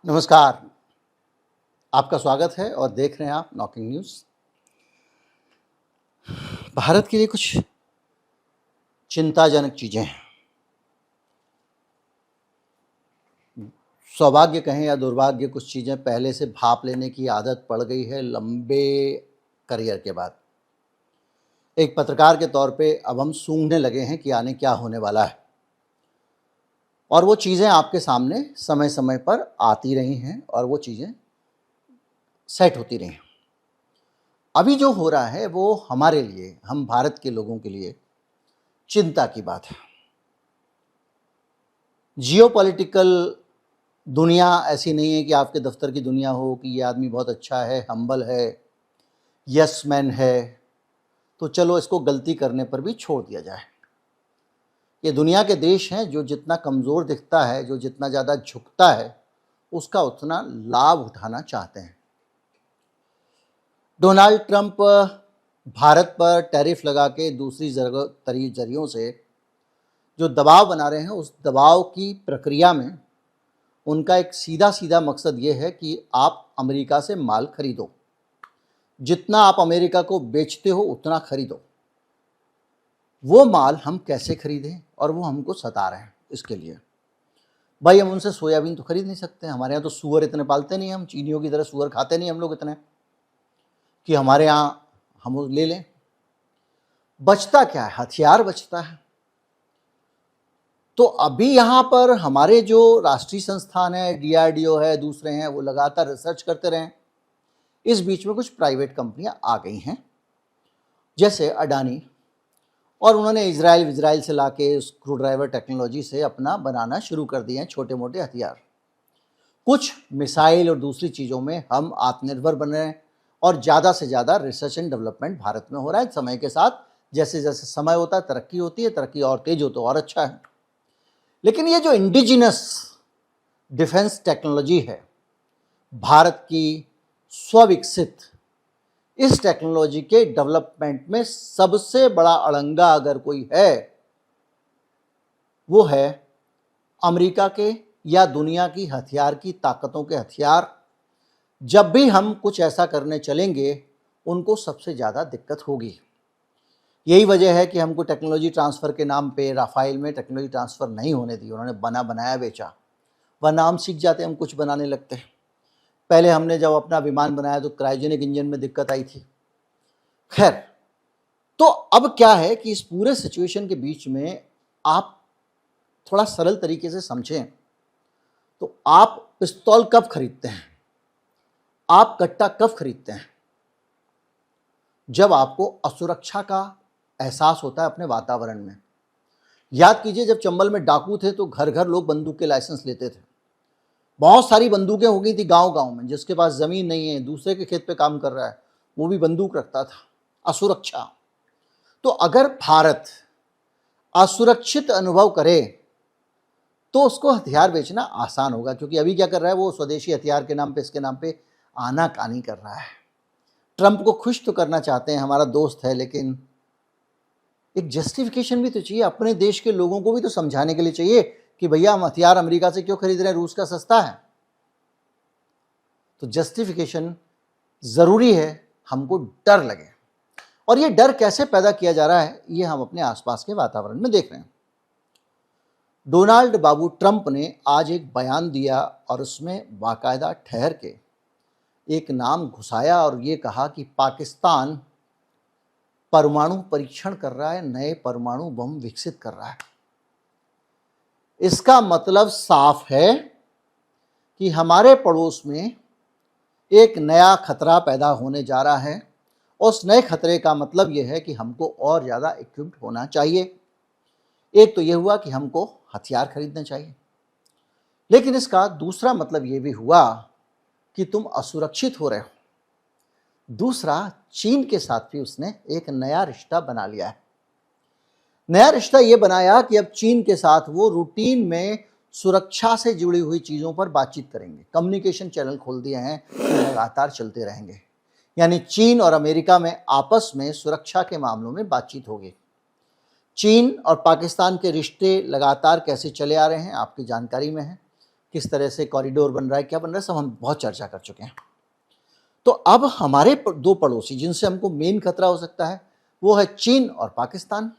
नमस्कार, आपका स्वागत है और देख रहे हैं आप नॉकिंग न्यूज़। भारत के लिए कुछ चिंताजनक चीज़ें हैं। सौभाग्य कहें या दुर्भाग्य, कुछ चीज़ें पहले से भांप लेने की आदत पड़ गई है लंबे करियर के बाद। एक पत्रकार के तौर पे अब हम सूंघने लगे हैं कि आने क्या होने वाला है, और वो चीज़ें आपके सामने समय समय पर आती रही हैं और वो चीज़ें सेट होती रही हैं। अभी जो हो रहा है वो हमारे लिए, हम भारत के लोगों के लिए चिंता की बात है। जियोपॉलिटिकल दुनिया ऐसी नहीं है कि आपके दफ्तर की दुनिया हो कि ये आदमी बहुत अच्छा है, हम्बल है, यस मैन है, तो चलो इसको गलती करने पर भी छोड़ दिया जाए। ये दुनिया के देश हैं जो जितना कमज़ोर दिखता है, जो जितना ज़्यादा झुकता है, उसका उतना लाभ उठाना चाहते हैं। डोनाल्ड ट्रंप भारत पर टैरिफ लगा के दूसरी जरियों से जो दबाव बना रहे हैं, उस दबाव की प्रक्रिया में उनका एक सीधा सीधा मकसद ये है कि आप अमेरिका से माल खरीदो, जितना आप अमेरिका को बेचते हो उतना खरीदो। वो माल हम कैसे खरीदें, और वो हमको सता रहे हैं इसके लिए। भाई, हम उनसे सोयाबीन तो खरीद नहीं सकते, हमारे यहाँ तो सूअर इतने पालते नहीं, हम चीनियों की तरह सूअर खाते नहीं हम लोग इतने कि हमारे यहाँ हम वो ले लें। बचता क्या है? हथियार बचता है। तो अभी यहाँ पर हमारे जो राष्ट्रीय संस्थान है, DRDO है, दूसरे हैं, वो लगातार रिसर्च करते रहें। इस बीच में कुछ प्राइवेट कंपनियां आ गई हैं, जैसे अडानी, और उन्होंने इजराइल से लाके स्क्रू ड्राइवर टेक्नोलॉजी से अपना बनाना शुरू कर दिए हैं छोटे मोटे हथियार। कुछ मिसाइल और दूसरी चीज़ों में हम आत्मनिर्भर बन रहे हैं, और ज़्यादा से ज़्यादा रिसर्च एंड डेवलपमेंट भारत में हो रहा है। समय के साथ जैसे जैसे समय होता है, तरक्की होती है, तरक्की और तेज हो तो और अच्छा है। लेकिन ये जो इंडिजिनस डिफेंस टेक्नोलॉजी है, भारत की स्वविकसित, इस टेक्नोलॉजी के डेवलपमेंट में सबसे बड़ा अड़ंगा अगर कोई है, वो है अमेरिका के या दुनिया की हथियार की ताकतों के हथियार। जब भी हम कुछ ऐसा करने चलेंगे, उनको सबसे ज़्यादा दिक्कत होगी। यही वजह है कि हमको टेक्नोलॉजी ट्रांसफ़र के नाम पे राफेल में टेक्नोलॉजी ट्रांसफ़र नहीं होने दी। उन्होंने बनाया बेचा, वरना हम सीख जाते, हम कुछ बनाने लगते। पहले हमने जब अपना विमान बनाया तो क्रायोजेनिक इंजन में दिक्कत आई थी। खैर, तो अब क्या है कि इस पूरे सिचुएशन के बीच में आप थोड़ा सरल तरीके से समझें तो आप पिस्तौल कब खरीदते हैं, आप कट्टा कब खरीदते हैं? जब आपको असुरक्षा का एहसास होता है अपने वातावरण में। याद कीजिए, जब चंबल में डाकू थे तो घर घर लोग बंदूक के लाइसेंस लेते थे। बहुत सारी बंदूकें हो गई थी गांव गांव में। जिसके पास ज़मीन नहीं है, दूसरे के खेत पे काम कर रहा है, वो भी बंदूक रखता था। असुरक्षा। तो अगर भारत असुरक्षित अनुभव करे तो उसको हथियार बेचना आसान होगा, क्योंकि अभी क्या कर रहा है, वो स्वदेशी हथियार के नाम पे, इसके नाम पे आनाकानी कर रहा है। ट्रंप को खुश तो करना चाहते हैं, हमारा दोस्त है, लेकिन एक जस्टिफिकेशन भी तो चाहिए। अपने देश के लोगों को भी तो समझाने के लिए चाहिए कि भैया, हम हथियार अमेरिका से क्यों खरीद रहे हैं, रूस का सस्ता है। तो जस्टिफिकेशन ज़रूरी है, हमको डर लगे। और ये डर कैसे पैदा किया जा रहा है, ये हम अपने आसपास के वातावरण में देख रहे हैं। डोनाल्ड बाबू ट्रंप ने आज एक बयान दिया और उसमें बाकायदा ठहर के एक नाम घुसाया और ये कहा कि पाकिस्तान परमाणु परीक्षण कर रहा है, नए परमाणु बम विकसित कर रहा है। इसका मतलब साफ है कि हमारे पड़ोस में एक नया खतरा पैदा होने जा रहा है। उस नए खतरे का मतलब यह है कि हमको और ज़्यादा इक्विप्ड होना चाहिए। एक तो यह हुआ कि हमको हथियार खरीदने चाहिए, लेकिन इसका दूसरा मतलब यह भी हुआ कि तुम असुरक्षित हो रहे हो। दूसरा, चीन के साथ भी उसने एक नया रिश्ता बना लिया है। नया रिश्ता ये बनाया कि अब चीन के साथ वो रूटीन में सुरक्षा से जुड़ी हुई चीज़ों पर बातचीत करेंगे। कम्युनिकेशन चैनल खोल दिए हैं जो लगातार चलते रहेंगे। यानी चीन और अमेरिका में आपस में सुरक्षा के मामलों में बातचीत होगी। चीन और पाकिस्तान के रिश्ते लगातार कैसे चले आ रहे हैं आपकी जानकारी में है किस तरह से कॉरिडोर बन रहा है, क्या बन रहा है, सब हम बहुत चर्चा कर चुके हैं। तो अब हमारे दो पड़ोसी जिनसे हमको मेन खतरा हो सकता है वो है चीन और पाकिस्तान।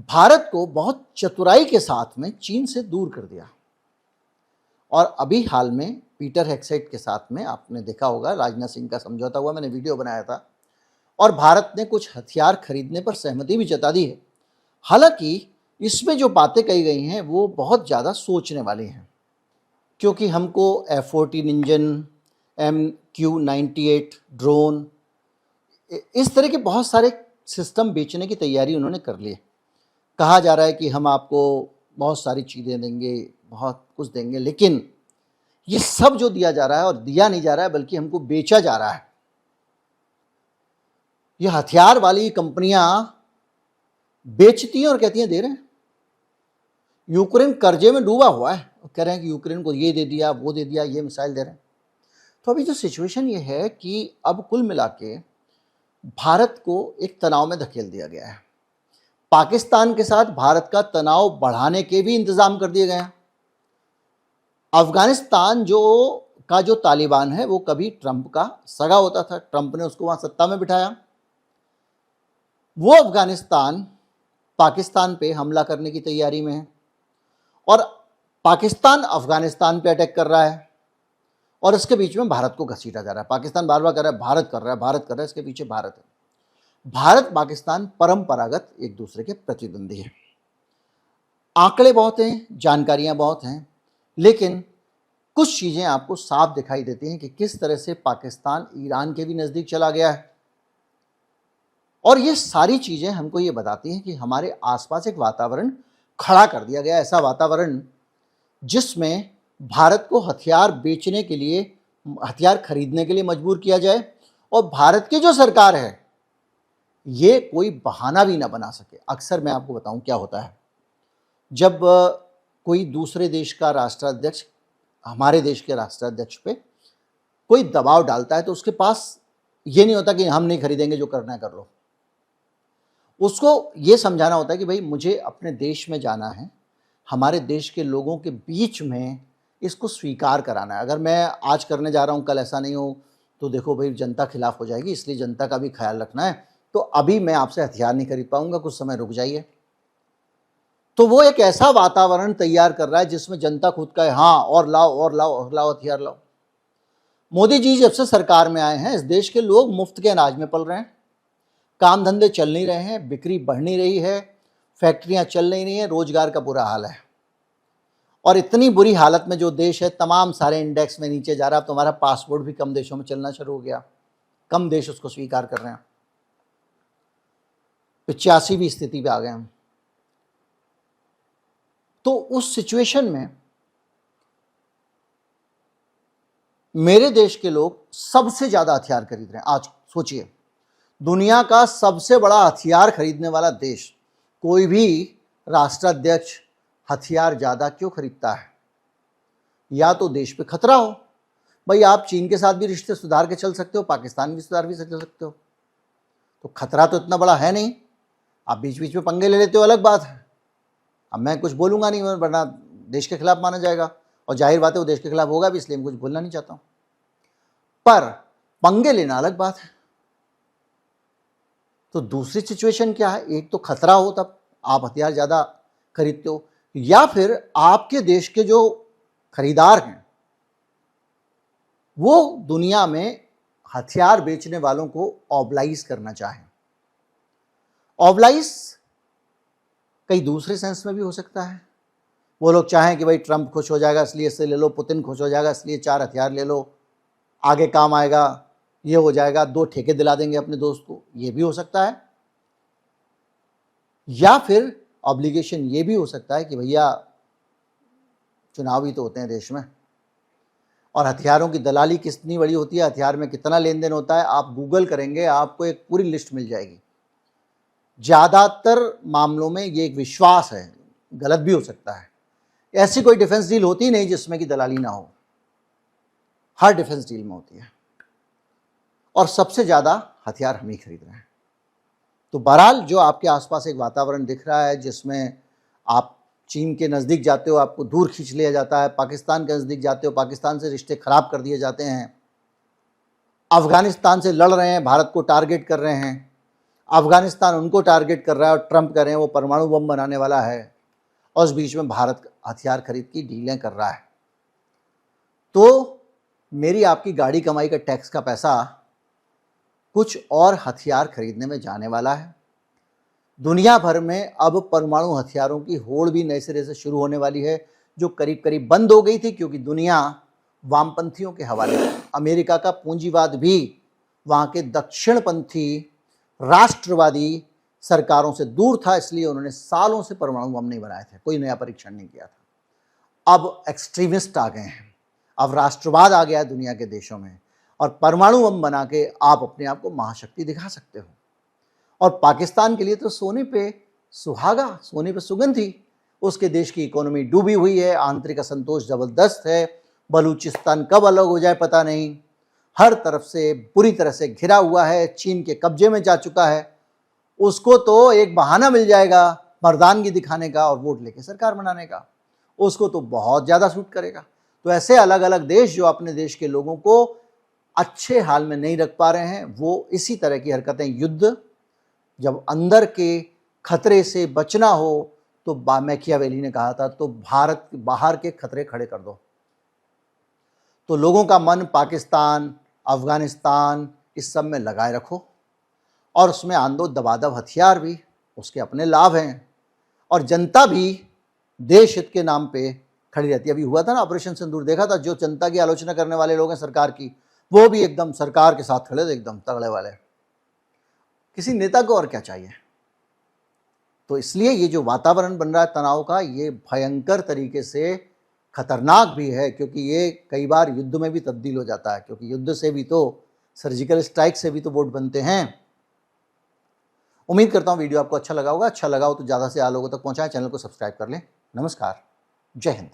भारत को बहुत चतुराई के साथ में चीन से दूर कर दिया, और अभी हाल में पीटर हेगसेट के साथ में आपने देखा होगा राजनाथ सिंह का समझौता हुआ, मैंने वीडियो बनाया था, और भारत ने कुछ हथियार खरीदने पर सहमति भी जता दी है। हालांकि इसमें जो बातें कही गई हैं वो बहुत ज़्यादा सोचने वाली हैं, क्योंकि हमको F-14 इंजन, MQ-98 ड्रोन, इस तरह के बहुत सारे सिस्टम बेचने की तैयारी उन्होंने कर ली है। कहा जा रहा है कि हम आपको बहुत सारी चीज़ें देंगे, बहुत कुछ देंगे, लेकिन ये सब जो दिया जा रहा है और दिया नहीं जा रहा है बल्कि हमको बेचा जा रहा है। ये हथियार वाली कंपनियां बेचती हैं और कहती हैं दे रहे हैं। यूक्रेन कर्जे में डूबा हुआ है, कह रहे हैं कि यूक्रेन को ये दे दिया, वो दे दिया, ये मिसाइल दे रहे हैं। तो अभी जो सिचुएशन ये है कि अब कुल मिला के भारत को एक तनाव में धकेल दिया गया है। पाकिस्तान के साथ भारत का तनाव बढ़ाने के भी इंतजाम कर दिए गए हैं। अफगानिस्तान जो तालिबान है वो कभी ट्रंप का सगा होता था, ट्रंप ने उसको वहां सत्ता में बिठाया। वो अफगानिस्तान पाकिस्तान पे हमला करने की तैयारी में है, और पाकिस्तान अफगानिस्तान पे अटैक कर रहा है, और इसके बीच में भारत को घसीटा जा रहा है। पाकिस्तान बार बार कह रहा है भारत कर रहा है, भारत कर रहा है, इसके पीछे भारत है। भारत पाकिस्तान परंपरागत एक दूसरे के प्रतिद्वंदी है। आंकड़े बहुत हैं, जानकारियां बहुत हैं, लेकिन कुछ चीज़ें आपको साफ दिखाई देती हैं कि किस तरह से पाकिस्तान ईरान के भी नज़दीक चला गया है। और ये सारी चीज़ें हमको ये बताती हैं कि हमारे आसपास एक वातावरण खड़ा कर दिया गया, ऐसा वातावरण जिसमें भारत को हथियार बेचने के लिए, हथियार खरीदने के लिए मजबूर किया जाए, और भारत की जो सरकार है ये कोई बहाना भी ना बना सके। अक्सर मैं आपको बताऊं क्या होता है, जब कोई दूसरे देश का राष्ट्राध्यक्ष हमारे देश के राष्ट्राध्यक्ष पे कोई दबाव डालता है तो उसके पास ये नहीं होता कि हम नहीं खरीदेंगे, जो करना है कर लो। उसको ये समझाना होता है कि भाई मुझे अपने देश में जाना है, हमारे देश के लोगों के बीच में इसको स्वीकार कराना है। अगर मैं आज करने जा रहा हूँ, कल ऐसा नहीं हो तो देखो भाई जनता खिलाफ हो जाएगी, इसलिए जनता का भी ख्याल रखना है, तो अभी मैं आपसे हथियार नहीं खरीद पाऊंगा, कुछ समय रुक जाइए। तो वो एक ऐसा वातावरण तैयार कर रहा है जिसमें जनता खुद का है, हाँ और लाओ और लाओ और लाओ, हथियार लाओ। मोदी जी जब से सरकार में आए हैं इस देश के लोग मुफ्त के अनाज में पल रहे हैं, काम धंधे चल नहीं रहे हैं, बिक्री बढ़ नहीं रही है, फैक्ट्रियां चल नहीं रही हैं, रोजगार का बुरा हाल है। और इतनी बुरी हालत में जो देश है तमाम सारे इंडेक्स में नीचे जा रहा है। अब तुम्हारा पासपोर्ट भी कम देशों में चलना शुरू हो गया, कम देश उसको स्वीकार कर रहे हैं, 85वीं स्थिति पे आ गए हम। तो उस सिचुएशन में मेरे देश के लोग सबसे ज्यादा हथियार खरीद रहे हैं। आज सोचिए, दुनिया का सबसे बड़ा हथियार खरीदने वाला देश, कोई भी राष्ट्राध्यक्ष हथियार ज्यादा क्यों खरीदता है? या तो देश पे खतरा हो, भाई आप चीन के साथ भी रिश्ते सुधार के चल सकते हो, पाकिस्तान भी सुधार भी चल सकते हो, तो खतरा तो इतना बड़ा है नहीं। आप बीच बीच में पंगे ले लेते हो, अलग बात है। अब मैं कुछ बोलूंगा नहीं वरना देश के खिलाफ माना जाएगा, और जाहिर बात है वो देश के खिलाफ होगा भी, इसलिए मैं कुछ बोलना नहीं चाहता हूं। पर पंगे लेना अलग बात है। तो दूसरी सिचुएशन क्या है, एक तो खतरा हो तब आप हथियार ज्यादा खरीदते हो, या फिर आपके देश के जो खरीदार हैं वो दुनिया में हथियार बेचने वालों को ऑबलाइज करना चाहें। ऑबलाइज कई दूसरे सेंस में भी हो सकता है। वो लोग चाहें कि भाई ट्रंप खुश हो जाएगा इसलिए इससे ले लो, पुतिन खुश हो जाएगा इसलिए 4 हथियार ले लो, आगे काम आएगा, ये हो जाएगा, 2 ठेके दिला देंगे अपने दोस्त को, ये भी हो सकता है। या फिर ऑब्लिगेशन ये भी हो सकता है कि भैया चुनाव भी तो होते हैं देश में, और हथियारों की दलाली कितनी बड़ी होती है, हथियार में कितना लेन देन होता है, आप गूगल करेंगे आपको एक पूरी लिस्ट मिल जाएगी। ज़्यादातर मामलों में ये एक विश्वास है, गलत भी हो सकता है, ऐसी कोई डिफेंस डील होती नहीं जिसमें कि दलाली ना हो, हर डिफेंस डील में होती है, और सबसे ज़्यादा हथियार हम ही खरीद रहे हैं। तो बहरहाल जो आपके आसपास एक वातावरण दिख रहा है जिसमें आप चीन के नज़दीक जाते हो आपको दूर खींच लिया जाता है, पाकिस्तान के नज़दीक जाते हो पाकिस्तान से रिश्ते ख़राब कर दिए जाते हैं, अफ़गानिस्तान से लड़ रहे हैं, भारत को टारगेट कर रहे हैं, अफ़गानिस्तान उनको टारगेट कर रहा है और ट्रंप कह रहे हैं वो परमाणु बम बनाने वाला है, और उस बीच में भारत हथियार खरीद की डीलें कर रहा है। तो मेरी आपकी गाड़ी कमाई का टैक्स का पैसा कुछ और हथियार खरीदने में जाने वाला है। दुनिया भर में अब परमाणु हथियारों की होड़ भी नए सिरे से शुरू होने वाली है, जो करीब करीब बंद हो गई थी क्योंकि दुनिया वामपंथियों के हवाले थी। अमेरिका का पूंजीवाद भी वहाँ के दक्षिणपंथी राष्ट्रवादी सरकारों से दूर था, इसलिए उन्होंने सालों से परमाणु बम नहीं बनाए थे, कोई नया परीक्षण नहीं किया था। अब एक्सट्रीमिस्ट आ गए हैं, अब राष्ट्रवाद आ गया है दुनिया के देशों में, और परमाणु बम बना के आप अपने आप को महाशक्ति दिखा सकते हो। और पाकिस्तान के लिए तो सोने पे सुहागा, सोने पे सुगंधी। उसके देश की इकोनॉमी डूबी हुई है, आंतरिक असंतोष जबरदस्त है, बलूचिस्तान कब अलग हो जाए पता नहीं, हर तरफ से बुरी तरह से घिरा हुआ है, चीन के कब्जे में जा चुका है। उसको तो एक बहाना मिल जाएगा मर्दानगी दिखाने का और वोट लेके सरकार बनाने का, उसको तो बहुत ज़्यादा सूट करेगा। तो ऐसे अलग अलग देश जो अपने देश के लोगों को अच्छे हाल में नहीं रख पा रहे हैं, वो इसी तरह की हरकतें, युद्ध, जब अंदर के खतरे से बचना हो तो मैकियावेली ने कहा था तो भारत बाहर के खतरे खड़े कर दो। तो लोगों का मन पाकिस्तान, अफगानिस्तान इस सब में लगाए रखो, और उसमें आन दो दबादब हथियार भी, उसके अपने लाभ हैं, और जनता भी देश हित के नाम पे खड़ी रहती है। अभी हुआ था ना ऑपरेशन सिंदूर, देखा था, जो जनता की आलोचना करने वाले लोग हैं सरकार की, वो भी एकदम सरकार के साथ खड़े थे, एकदम तगड़े वाले। किसी नेता को और क्या चाहिए। तो इसलिए ये जो वातावरण बन रहा है तनाव का, ये भयंकर तरीके से खतरनाक भी है, क्योंकि ये कई बार युद्ध में भी तब्दील हो जाता है, क्योंकि युद्ध से भी तो, सर्जिकल स्ट्राइक से भी तो वोट बनते हैं। उम्मीद करता हूँ वीडियो आपको अच्छा लगा होगा। अच्छा लगा हो तो ज़्यादा से ज़्यादा लोगों तक पहुँचाएं, चैनल को सब्सक्राइब कर लें। नमस्कार, जय हिंद।